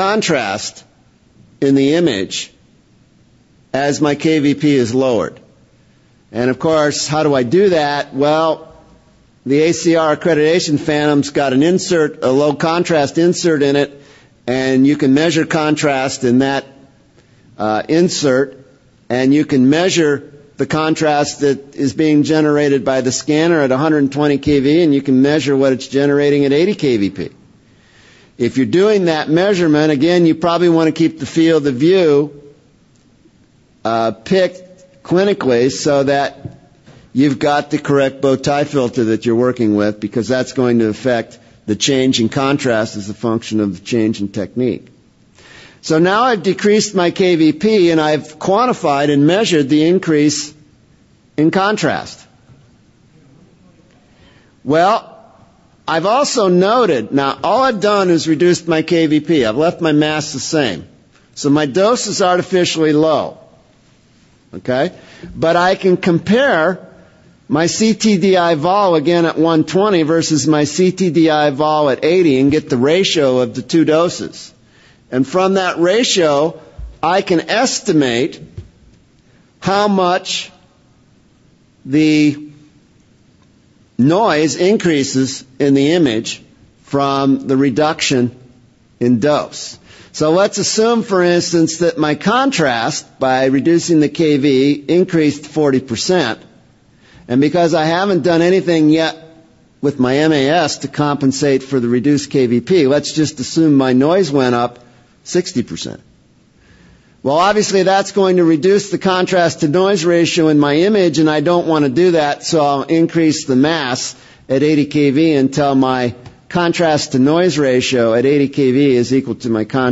contrast in the image as my KVP is lowered. And of course, how do I do that? Well, the ACR accreditation phantom's got an insert, a low contrast insert in it, and you can measure contrast in that insert, and you can measure the contrast that is being generated by the scanner at 120 kV, and you can measure what it's generating at 80 kVp. If you're doing that measurement, again, you probably want to keep the field of view picked clinically so that you've got the correct bow tie filter that you're working with, because that's going to affect the change in contrast as a function of the change in technique. So now I've decreased my KVP and I've quantified and measured the increase in contrast. Well, I've also noted, now all I've done is reduced my KVP. I've left my mass the same. So my dose is artificially low. Okay? But I can compare my CTDI vol again at 120 versus my CTDI vol at 80 and get the ratio of the two doses. And from that ratio, I can estimate how much the noise increases in the image from the reduction in dose. So let's assume, for instance, that my contrast, by reducing the KV, increased 40%. And because I haven't done anything yet with my MAS to compensate for the reduced KVP, let's just assume my noise went up 60%. Well, obviously that's going to reduce the contrast to noise ratio in my image, and I don't want to do that, so I'll increase the mass at 80 kV until my contrast to noise ratio at 80 kV is equal to my contrast